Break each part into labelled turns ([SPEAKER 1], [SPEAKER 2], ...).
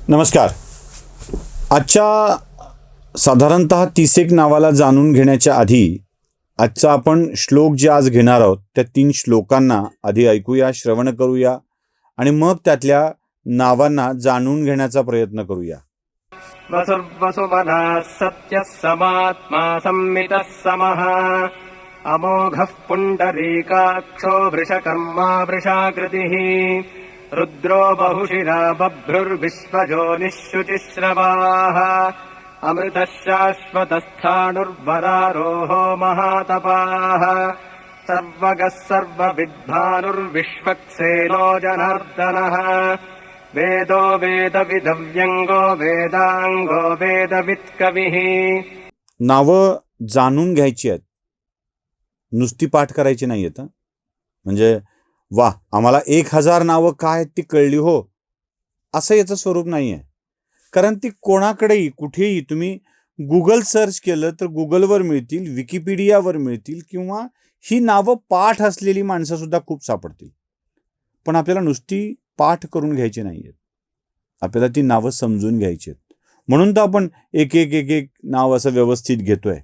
[SPEAKER 1] नमस्कार. आजच्या साधारणतः 30 नावाला जाणून घेण्याच्या आधी आजचा आपण श्लोक जे आज घेणार आहोत त्या 3 श्लोकांना आधी ऐकूया, श्रवण करूया आणि मग त्यातल्या नावांना जाणून घेण्याचा प्रयत्न करूया.
[SPEAKER 2] वसुर्वसुमनः सत्यः समात्मा संमितः समः अमोघः पुण्डरीकाक्षो वृषकर्मा वृषाकृतिः रुद्रो बहुशिरा बभ्रुर्विश्वजोनिः शुचिश्रवाः अमृतः शाश्वतस्थाणुर्वरारोहो महातपाः सर्वगः सर्वविद्भानुर्विश्वक्सेनो जनार्दनः वेदो वेदविदव्यंगो वेदांगो वेदवित्कविः.
[SPEAKER 1] नावं जाणून घ्यायची आहेत, नुसती पाठ करायची नाही आहेत. म्हणजे वा आम्हाला 1000 नावं काय आहेत ती कळली हो, असं याचं स्वरूप नाही आहे. कारण ती कोणाकडेही कुठेही तुम्ही गुगल सर्च केलं तर गुगलवर मिळतील, विकिपीडियावर मिळतील किंवा ही नावं पाठ असलेली माणसं सुद्धा खूप सापडतील. पण आपल्याला नुसती पाठ करून घ्यायची नाही आहेत, आपल्याला ती नावं समजून घ्यायची आहेत. म्हणून तर आपण एक एक एक एक नाव असं व्यवस्थित घेतोय.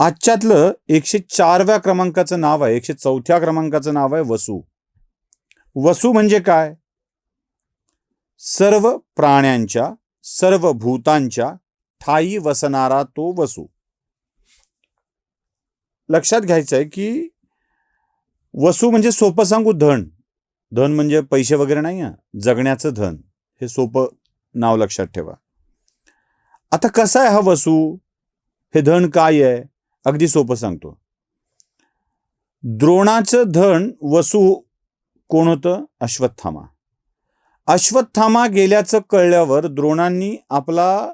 [SPEAKER 1] आजच्यातलं 104व्या क्रमांकाचं नाव आहे, 104थ्या क्रमांकाचं नाव आहे वसू. वसू म्हणजे काय? सर्व प्राण्यांच्या, सर्व भूतांच्या ठाई वसणारा तो वसू. लक्षात घ्यायचं आहे की वसू म्हणजे सोपं सांगू धन. धन म्हणजे पैसे वगैरे नाही आहे, जगण्याचं धन. हे सोपं नाव लक्षात ठेवा. आता कसं आहे हा वसू? हे धन काय आहे? अगदी सोपं सांगतो. द्रोणाचं धन वसू कोण होतं? अश्वत्थामा. अश्वत्थामा गेल्याचं कळल्यावर द्रोणांनी आपला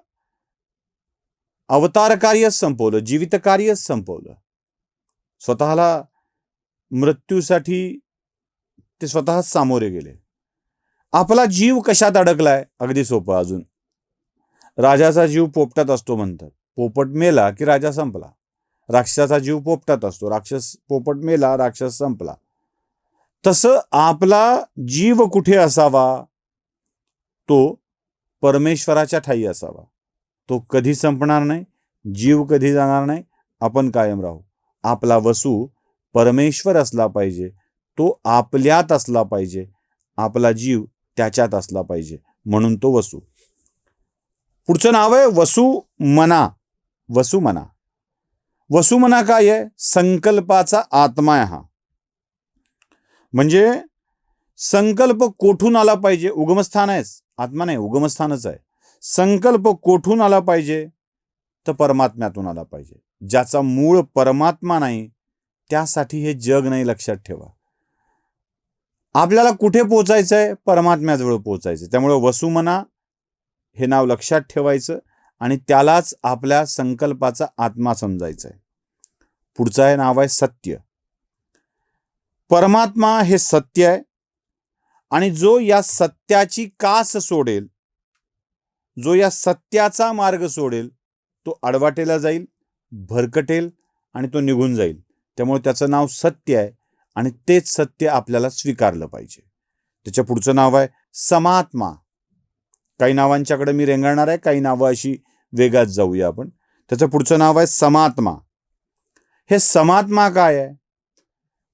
[SPEAKER 1] अवतार कार्यच संपवलं, जीवित कार्यच संपवलं. स्वतःला मृत्यूसाठी ते स्वतःच सामोरे गेले. आपला जीव कशात अडकलाय? अगदी सोपं. अजून राजाचा जीव पोपटात असतो म्हणतात. पोपट मेला की राजा संपला. राक्षसाचा जीव पोपटात असतो, पोपट मेला, राक्षस संपला. तसं आपला जीव कुठे असावा? तो परमेश्वराच्या ठाई असावा. तो कधी संपणार नाही, जीव कधी जाणार नाही, आपण कायम राहू. आपला वसू परमेश्वर असला पाहिजे, तो आपल्यात असला पाहिजे, आपला जीव त्याच्यात असला पाहिजे, म्हणून तो वसू. पुढचं नाव आहे वसुमना. वसुमना. वसुमना काय आहे? संकल्पाचा आत्मा आहे हा. म्हणजे संकल्प कोठून आला पाहिजे? उगमस्थान आहेच, आत्मा नाही, उगमस्थानच आहे. संकल्प कोठून आला पाहिजे? तर परमात्म्यातून आला पाहिजे. ज्याचा मूळ परमात्मा नाही त्यासाठी हे जग नाही. लक्षात ठेवा. आपल्याला कुठे पोचायचं आहे? परमात्म्याजवळ पोचायचं. त्यामुळे वसुमना हे नाव लक्षात ठेवायचं आणि त्यालाच आपल्या संकल्पाचा आत्मा समजायचा आहे. पुढचं आहे नाव आहे सत्य. परमात्मा हे सत्य आहे आणि जो या सत्याची कास सोडेल, जो या सत्याचा मार्ग सोडेल, तो आडवाटेला जाईल, भरकटेल आणि तो निघून जाईल. त्यामुळे त्याचं नाव सत्य आहे आणि तेच सत्य आपल्याला स्वीकारलं पाहिजे. त्याच्या पुढचं नाव आहे समात्मा. काही नावांच्याकडे मी रेंगाळणार आहे, काही नावं अशी वेगात जाऊया आपण. त्याचं पुढचं नाव आहे समात्मा. हे समात्मा काय आहे?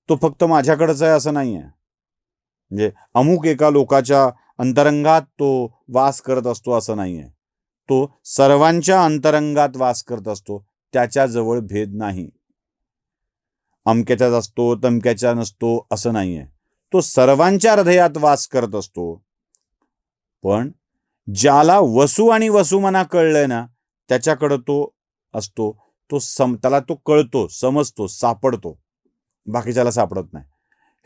[SPEAKER 1] तो फक्त माझ्याकडेच आहे असं नाही आहे. म्हणजे अमुक एका लोकाच्या अंतरंगात तो वास करत असतो असं नाही आहे. तो सर्वांच्या अंतरंगात वास करत असतो, त्याच्याजवळ भेद नाही. अमक्याच्यात असतो, तमक्याच्या नसतो असं नाही आहे. तो सर्वांच्या हृदयात वास करत असतो. पण ज्याला वसू आणि वसुमना कळलंय ना, त्याच्याकडं तो असतो. त्याला तो कळतो, समजतो, सापडतो. बाकीच्याला सापडत नाही.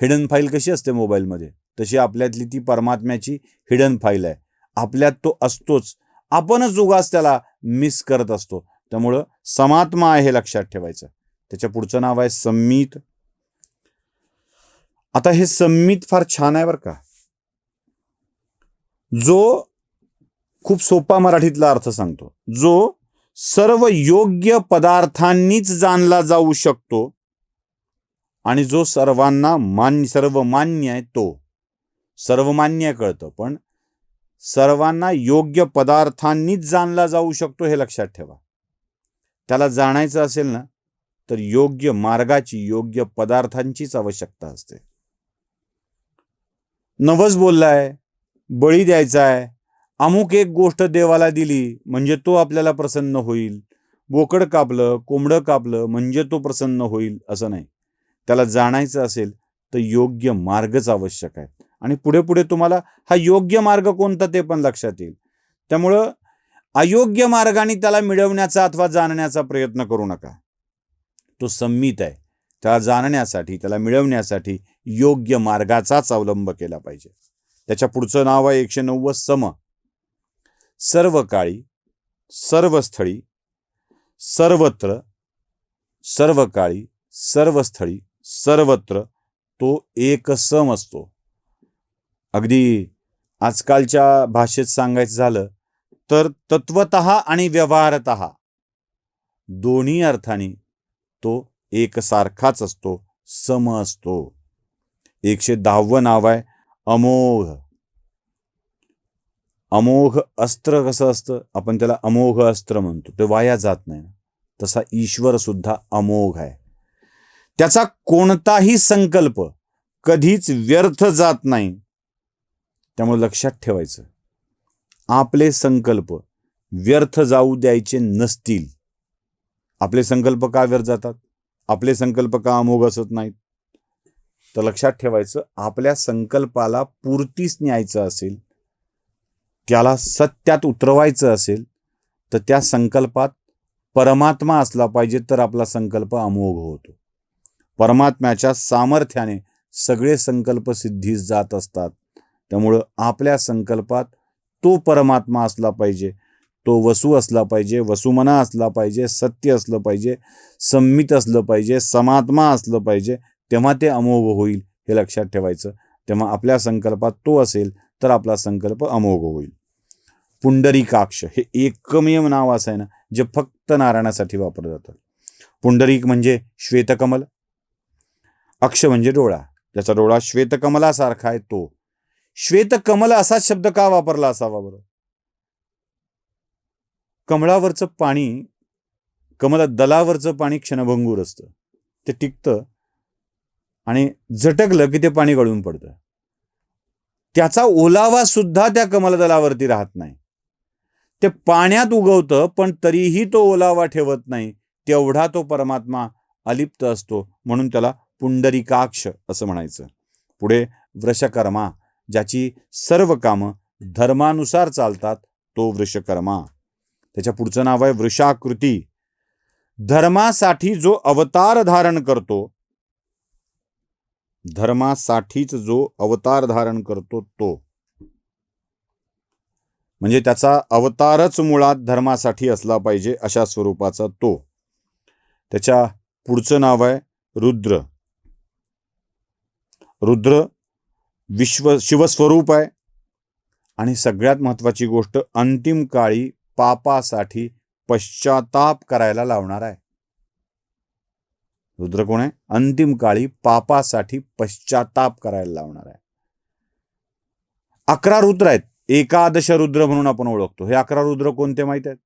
[SPEAKER 1] हिडन फाईल कशी असते मोबाईलमध्ये, तशी आपल्यातली ती परमात्म्याची हिडन फाईल आहे. आपल्यात तो असतोच, आपणच उगाच त्याला मिस करत असतो. त्यामुळं समात्मा आहे हे लक्षात ठेवायचं. त्याच्या पुढचं नाव आहे संमित. आता हे संमित फार छान आहे बरं का. जो खूप सोपा मराठीतला अर्थ सांगतो. जो सर्व योग्य पदार्थांनीच जाणला जाऊ शकतो आणि जो सर्वांना सर्व मान्य आहे. तो सर्वमान्य कळतं, पण सर्वांना योग्य पदार्थांनीच जाणला जाऊ शकतो हे लक्षात ठेवा. त्याला जाणायचं असेल ना तर योग्य मार्गाची, योग्य पदार्थांचीच आवश्यकता असते. नवस बोललाय, बळी द्यायचा आहे, अमुक एक गोष्ट देवाला दिली म्हणजे तो आपल्याला प्रसन्न होईल, बोकड कापलं, कोंबडं कापलं म्हणजे तो प्रसन्न होईल असं नाही. त्याला जाणायचं असेल तर योग्य मार्गच आवश्यक आहे. आणि पुढे पुढे तुम्हाला हा योग्य मार्ग कोणता ते पण लक्षात येईल. त्यामुळं अयोग्य मार्गाने त्याला मिळवण्याचा अथवा जाणण्याचा प्रयत्न करू नका. तो संमित आहे. त्याला जाणण्यासाठी, त्याला मिळवण्यासाठी योग्य मार्गाचाच अवलंब केला पाहिजे. त्याच्या पुढचं नाव आहे 190 सम. सर्व काळी, सर्व स्थळी, सर्वत्र, सर्व काळी, सर्व स्थळी, सर्वत्र तो एक सम असतो. अगदी आजकालच्या भाषेत सांगायचं झालं तर तत्वतः आणि व्यवहारतः दोन्ही अर्थाने तो एकसारखाच असतो, सम असतो. 110 नाव आहे अमोघ. अमोघ अस्त्र कसं असतं, आपण त्याला अमोघ अस्त्र म्हणतो, ते वाया जात नाही. तसा ईश्वर सुद्धा अमोघ आहे. त्याचा कोणताही संकल्प कधीच व्यर्थ जात नाही. त्यामुळे लक्षात ठेवायचं, आपले संकल्प व्यर्थ जाऊ द्यायचे नसतील. आपले संकल्प का व्यर्थ जातात, आपले संकल्प का अमोघ असत नाहीत, तर लक्षात ठेवायचं, आपल्या संकल्पाला पूर्तीस न्यायचं असेल, त्याला सत्यात उतरवायचं असेल तर त्या संकल्पात परमात्मा असला पाहिजे, तर आपला संकल्प अमोघ होतो. परमात्म्याच्या सामर्थ्याने सगळे संकल्प सिद्धीस जात असतात. त्यामुळं आपल्या संकल्पात तो परमात्मा असला पाहिजे, तो वसू असला पाहिजे, वसुमना असला पाहिजे, सत्य असलं पाहिजे, संमित असलं पाहिजे, समात्मा असलं पाहिजे, तेव्हा ते अमोघ होईल. हे लक्षात ठेवायचं. तेव्हा आपल्या संकल्पात तो असेल तर आपला संकल्प अमोघ होईल. पुंडरीकाक्ष हे एकमेव नाव असं आहे ना जे फक्त नारायणासाठी वापरलं जातं. पुंडरीक म्हणजे श्वेतकमल, अक्ष म्हणजे डोळा, ज्याचा डोळा श्वेतकमलासारखा आहे तो. श्वेतकमल असा शब्द का वापरला असावा बरं? कमळावरचं पाणी, कमल दलावरचं पाणी क्षणभंगूर असतं, ते टिकतं आणि झटकलं की ते पाणी गळून पडतं. त्याचा ओलावा सुद्धा त्या कमलदलावरती राहत नाही. ते पाण्यात उगवतं पण तरीही तो ओलावा ठेवत नाही, तेवढा तो परमात्मा अलिप्त असतो. म्हणून त्याला पुंडरीकाक्ष असं म्हणायचं. पुढे वृषकर्मा, ज्याची सर्व कामं धर्मानुसार चालतात, तो वृषकर्मा. त्याच्या पुढचं नाव आहे वृषाकृती. धर्मासाठी जो अवतार धारण करतो, धर्मासाठीच जो अवतार धारण करतो तो, म्हणजे त्याचा अवतारच मुळात धर्मासाठी असला पाहिजे अशा स्वरूपाचा तो. त्याच्या पुढचं नाव आहे रुद्र. रुद्र शिवस्वरूप आहे आणि सगळ्यात महत्वाची गोष्ट, अंतिम काळी पापासाठी पश्चाताप करायला लावणार आहे. रुद्र कोण आहे? अंतिम काळी पापासाठी पश्चाताप करायला लावणार आहे. 11 रुद्र आहेत, एकादश रुद्र म्हणून आपण ओळखतो. हे 11 रुद्र कोणते माहित आहेत?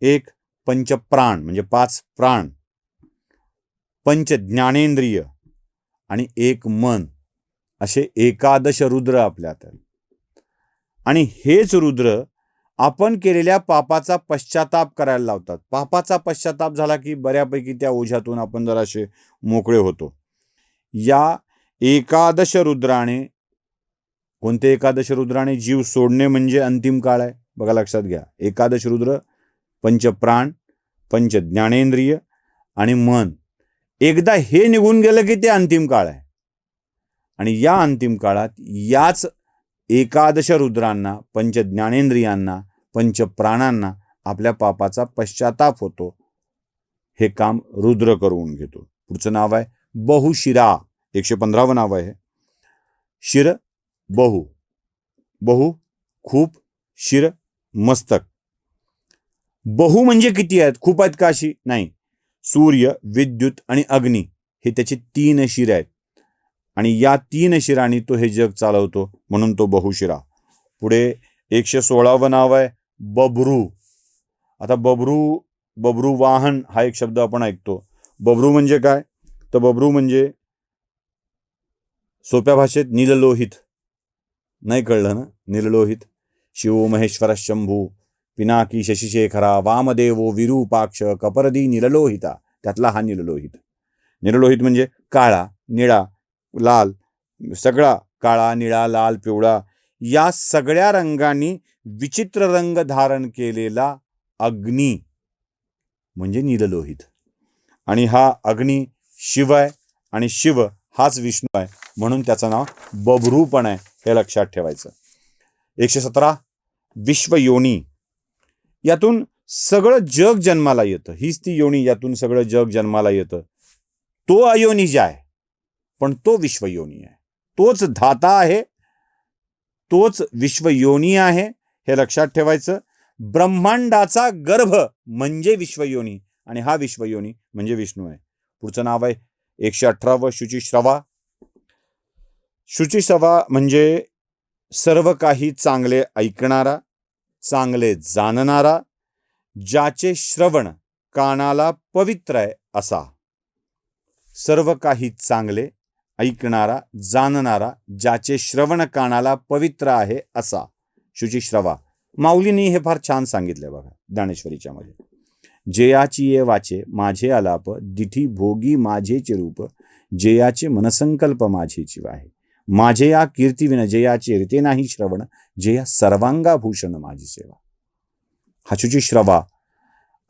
[SPEAKER 1] एक पंचप्राण म्हणजे 5 प्राण, पंच ज्ञानेंद्रिय आणि एक मन, असे एकादश रुद्र आपल्यात आहेत. आणि हेच रुद्र आपण केलेल्या पापाचा पश्चाताप करायला लावतात. पापाचा पश्चाताप झाला की बऱ्यापैकी त्या ओझ्यातून आपण जराशे मोकळे होतो. या एकादश रुद्राने, कोणते एकादश रुद्राने जीव सोडणे म्हणजे अंतिम काळ आहे. बघा लक्षात घ्या, एकादश रुद्र, पंचप्राण, पंच ज्ञानेंद्रिय आणि मन, एकदा हे निघून गेलं की ते अंतिम काळ आहे. आणि या अंतिम काळात याच एकादश रुद्रांना, पंच ज्ञानेंद्रियांना, पंचप्राणांना आपल्या पापाचा पश्चाताप होतो. हे काम रुद्र करून घेतो. पुढचं नाव आहे बहुशिरा. 115 नाव आहे. शिर, बहु, बहु खूप, शिर मस्तक. बहु म्हणजे किती आहेत? खूप आहेत का अशी? नाही. सूर्य, विद्युत आणि अग्नी हे त्याचे 3 शिर आहेत आणि या 3 शिरांनी तो हे जग चालवतो, म्हणून तो बहुशिरा. पुढे 116वं नाव आहे बब्रू. आता बब्रू वाहन हा एक शब्द आपण ऐकतो. बब्रू म्हणजे काय? तर बब्रू म्हणजे सोप्या भाषेत नीललोहित. नाही कळलं ना? नीललोहित. शिवो महेश्वर शंभू पिनाकी शशिशेखरा वामदेवो विरूपाक्ष कपरदी नीललोहिता. त्यातला हा नीललोहित. नीललोहित म्हणजे काळा, निळा, लाल, सगळा काळा, निळा, लाल, पिवळा या सगळ्या रंगांनी विचित्र रंग धारण केलेला अग्नी म्हणजे नीललोहित. आणि हा अग्नी शिव आहे आणि शिव हाच विष्णू आहे, म्हणून त्याचं नाव बब्रू पण आहे. हे लक्षात ठेवायचं. 117 विश्वयोनी. यातून सगळं जग जन्माला येतं. हीच ती योनी, यातून सगळं जग जन्माला येतं. तो अयोनिज आहे, पण तो विश्वयोनी आहे. तोच धाता आहे, तोच विश्वयोनी आहे. हे लक्षात ठेवायचं. ब्रह्मांडाचा गर्भ म्हणजे विश्वयोनी आणि हा विश्वयोनी म्हणजे विष्णू आहे. पुढचं नाव आहे 118 शुचिश्रवा. शुचिश्रवा म्हणजे सर्व काही चांगले ऐकणारा, चांगले जाणणारा, ज्याचे श्रवण कानाला पवित्र आहे असा. सर्व काही चांगले ऐकणारा, जाणणारा, ज्याचे श्रवण कानाला पवित्र आहे असा शुचिश्रवा. माऊलींनी हे फार छान सांगितलंय बघा ज्ञानेश्वरीच्या मध्ये. जेयाची ये वाचे माझे आलाप, दिठी भोगी माझेचे रूप, जेयाचे मनसंकल्प माझे जीव आहे. माझे या कीर्तीविन जयाचे रीते नाही श्रवण, जया सर्वांगाभूषण माझी सेवा. हा शुचिश्रवा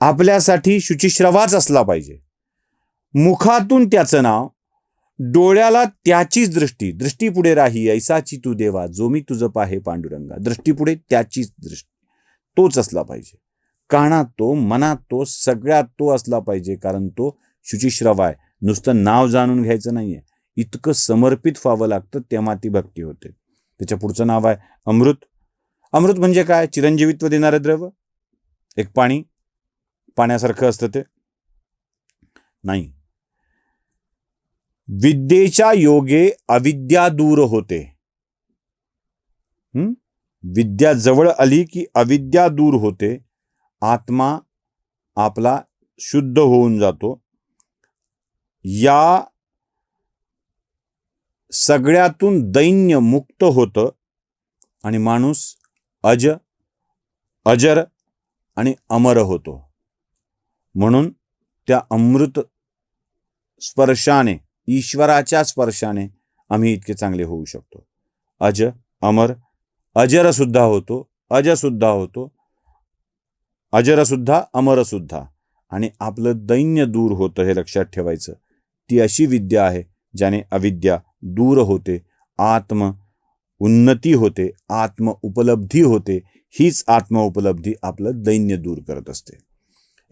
[SPEAKER 1] आपल्यासाठी शुचिश्रवाच असला पाहिजे. मुखातून त्याचं नाव, डोळ्याला त्याचीच दृष्टी पुढे राही ऐसाची तू देवा, जो मी तुझं पाहे पांडुरंगा. दृष्टी पुढे त्याचीच दृष्टी, तोच असला पाहिजे. कानात तो, मनात तो, सगळ्यात तो असला पाहिजे, कारण तो शुचिश्रवा आहे. नुसतं नाव जाणून घ्यायचं नाहीये, इतकं समर्पित व्हावं लागतं, तेव्हा ती भक्ती होते. त्याच्या पुढचं नाव आहे अमृत. अमृत म्हणजे काय? चिरंजीवित्व देणारं द्रव्य. एक पाण्यासारखं असतं ते नाही. विद्येच्या योगे अविद्या दूर होते. विद्या जवळ आली की अविद्या दूर होते. आत्मा आपला शुद्ध होऊन जातो. या सगळ्यातून दैन्य मुक्त होतं आणि माणूस अजर आणि अमर होतो. म्हणून त्या अमृत स्पर्शाने, ईश्वराच्या स्पर्शाने आम्ही इतके चांगले होऊ शकतो. अमर, अजर सुद्धा होतो, सुद्धा होतो, अजर सुद्धा, अमर सुद्धा. आणि आपलं दैन्य दूर होतं. हे लक्षात ठेवायचं. ती अशी विद्या आहे ज्याने अविद्या दूर होते, आत्म उन्नती होते, आत्म उपलब्धी होते. हीच आत्म उपलब्धी आपलं दैन्य दूर करत असते.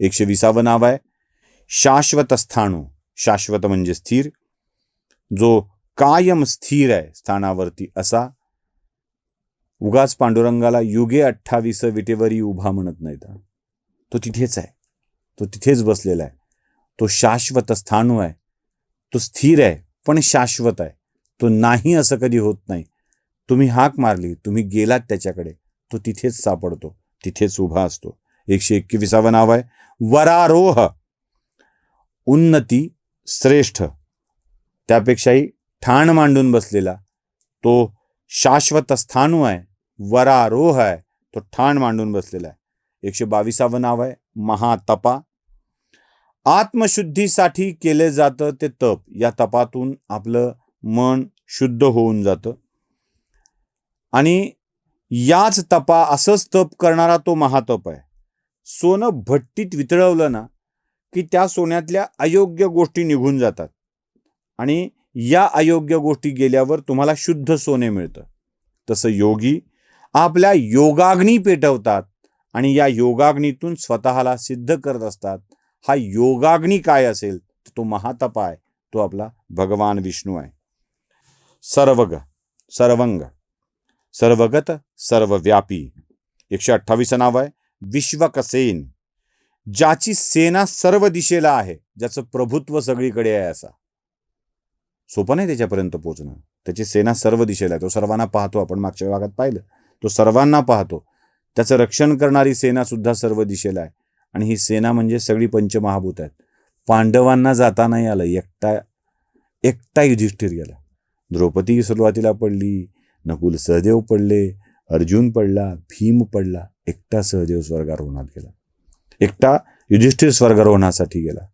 [SPEAKER 1] 120वं नाव आहे शाश्वत स्थाणू. शाश्वत म्हणजे स्थिर, जो कायम स्थिर आहे स्थानावरती असा. उगाच पांडुरंगाला युगे 28 विटेवरी उभा म्हणत नाहीत. तो तिथेच आहे, तो तिथेच बसलेला आहे. तो शाश्वत स्थाणू आहे, तो स्थिर आहे पण शाश्वत आहे. तो नाही असं कधी होत नाही. तुम्ही हाक मारली, तुम्ही गेलात त्याच्याकडे, तो तिथेच सापडतो, तिथेच उभा असतो. 121वं नाव आहे वरारोह. उन्नती, श्रेष्ठ, त्यापेक्षाही ठाण मांडून बसलेला तो शाश्वत स्थाणू आहे, वरारोह आहे, तो ठाण मांडून बसलेला आहे. 122वं नाव आहे महातपा. आत्मशुद्धीसाठी केले जातं ते तप. या तपातून आपलं मन शुद्ध होऊन जातं आणि याच तपा, असंच तप करणारा तो महातप आहे. सोनं भट्टीत वितळवलं ना की त्या सोन्यातल्या अयोग्य गोष्टी निघून जातात आणि या अयोग्य गोष्टी गेल्यावर तुम्हाला शुद्ध सोने मिळतं. तसं योगी आपल्या योगाग्नी पेटवतात आणि या योगाग्नीतून स्वतःला सिद्ध करत असतात. हा योगाग्नी काय असेल तर तो महातपा आहे, तो आपला भगवान विष्णू आहे. सर्वंग, सर्वगत, सर्वव्यापी. 128 नाव आहे विश्वकसेन. ज्याची सेना सर्व दिशेला आहे, ज्याचं प्रभुत्व सगळीकडे आहे असा. सोपं नाही त्याच्यापर्यंत पोहोचणं. त्याची सेना सर्व दिशेला आहे, तो सर्वांना पाहतो. आपण मागच्या भागात पाहिलं तो सर्वांना पाहतो. त्याचं रक्षण करणारी सेना सुद्धा सर्व दिशेला आहे. आणि ही सेना म्हणजे सगळी पंचमहाभूत आहेत. पांडवांना जाता नाही आलं, एकटा युधिष्ठिर गेला. द्रौपदी सुरुवातीला पडली, नकुल सहदेव पडले, अर्जुन पडला, भीम पडला, एकटा सहदेव स्वर्गारोहणात गेला. एकटा युधिष्ठिर स्वर्गारोहणासाठी गेला.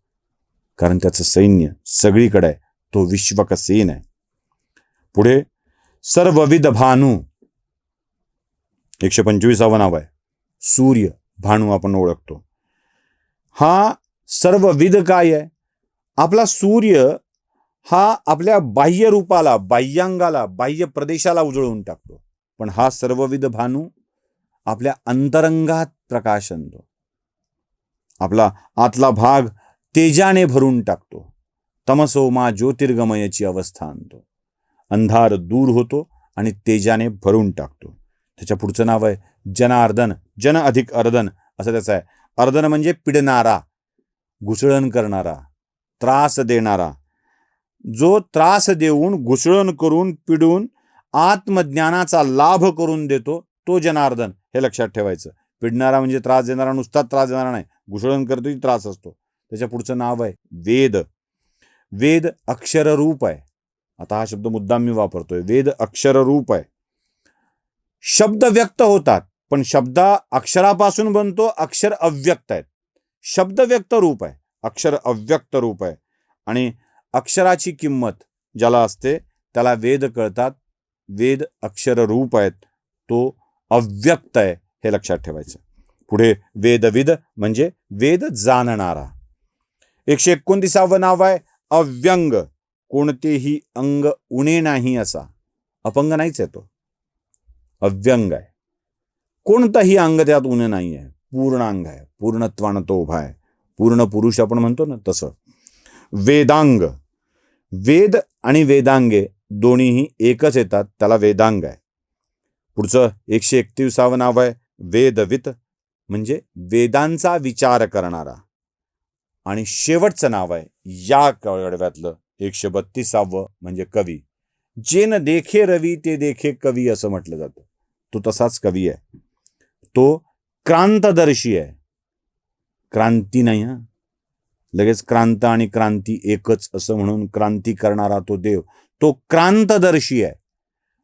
[SPEAKER 1] कारण त्याचं सैन्य सगळीकडे आहे, तो विश्वकसेन आहे. पुढे सर्वविध भानू, 125 नाव आहे. सूर्य, भानू आपण ओळखतो. हा सर्वविध काय आहे? आपला सूर्य हा आपल्या बाह्य रूपाला, बाह्यांगाला, बाह्य प्रदेशाला उजळवून टाकतो. पण हा सर्वविध भानू आपल्या अंतरंगात प्रकाश आणतो. आपला आतला भाग तेजाने भरून टाकतो. तमसो मा ज्योतिर्गमयाची अवस्था आणतो. अंधार दूर होतो आणि तेजाने भरून टाकतो. त्याच्या पुढचं नाव आहे जनार्दन. जन अधिक अर्दन असं त्याचं आहे. अर्दन म्हणजे पिडणारा, घुसळण करणारा, त्रास देणारा. जो त्रास देऊन, घुसळण करून, पिडून आत्मज्ञानाचा लाभ करून देतो, तो जनार्दन. हे लक्षात ठेवायचं. पिडणारा म्हणजे त्रास देणारा, नुसता त्रास देणारा नाही, घुसळण करतोही त्रास असतो. त्याच्या पुढचं नाव आहे वेद. वेद अक्षररूप आहे. आता हा शब्द मुद्दाम मी वापरतोय. वेद अक्षररूप आहे. शब्द व्यक्त होतात, पण शब्द अक्षरापासून बनतो. अक्षर अव्यक्त आहेत. शब्द व्यक्त रूप आहे, अक्षर अव्यक्त रूप आहे. आणि अक्षराची किंमत ज्याला असते त्याला वेद कळतात. वेद अक्षर रूप आहेत, तो अव्यक्त आहे, हे लक्षात ठेवायचं. पुढे वेदविद म्हणजे वेद जाणणारा. 129 नाव आहे अव्यंग. कोणतेही अंग उणे नाही असा. अपंग नाहीच आहे तो, अव्यंग आहे. कोणतंही अंग त्यात उणे नाही आहे, पूर्ण अंग आहे, पूर्णत्वानं तो उभा आहे. पूर्ण पुरुष आपण म्हणतो ना तसं. वेदांग. वेद आणि वेदांगे दोन्हीही एकच येतात, त्याला वेदांग आहे. पुढचं 131 नाव आहे वेदवित म्हणजे वेदांचा विचार करणारा. आणि शेवटचं नाव आहे या कडव्यातलं 132 म्हणजे कवी. जे न देखे रवी ते देखे कवी असं म्हटलं जातं. तो तसाच कवी आहे. तो क्रांतदर्शी आहे. क्रांती नाही हा, लगेच क्रांत आणि क्रांती एकच असं म्हणून क्रांती करणारा तो देव, तो क्रांतदर्शी आहे.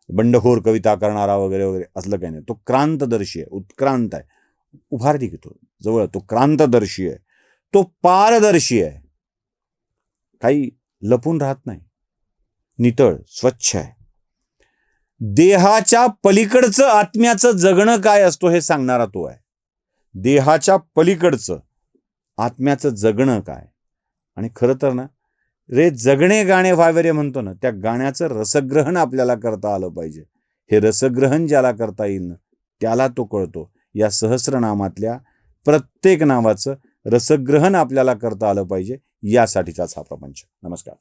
[SPEAKER 1] बंडखोर कविता करणारा वगैरे वगैरे असलं काही नाही. तो क्रांतदर्शी आहे, उत्क्रांत आहे. उभारती घेतो जवळ. तो क्रांतदर्शी आहे. तो पारदर्शी आहे. काही लपून राहत नाही, नितळ स्वच्छ आहे. देहाच्या पलीकडचं आत्म्याचं जगणं काय असतो हे सांगणारा तो आहे. देहाच्या पलीकडचं आत्म्याचं जगणं काय. आणि खरं तर ना रे, जगणे गाणे व्हावे रे म्हणतो ना, त्या गाण्याचं रसग्रहण आपल्याला करता आलं पाहिजे. हे रसग्रहण ज्याला करता येईल ना त्याला तो कळतो. या सहस्रनामातल्या प्रत्येक नावाचं रसग्रहण आपल्याला करता आलं पाहिजे, यासाठीचाच हा प्रपंच. नमस्कार.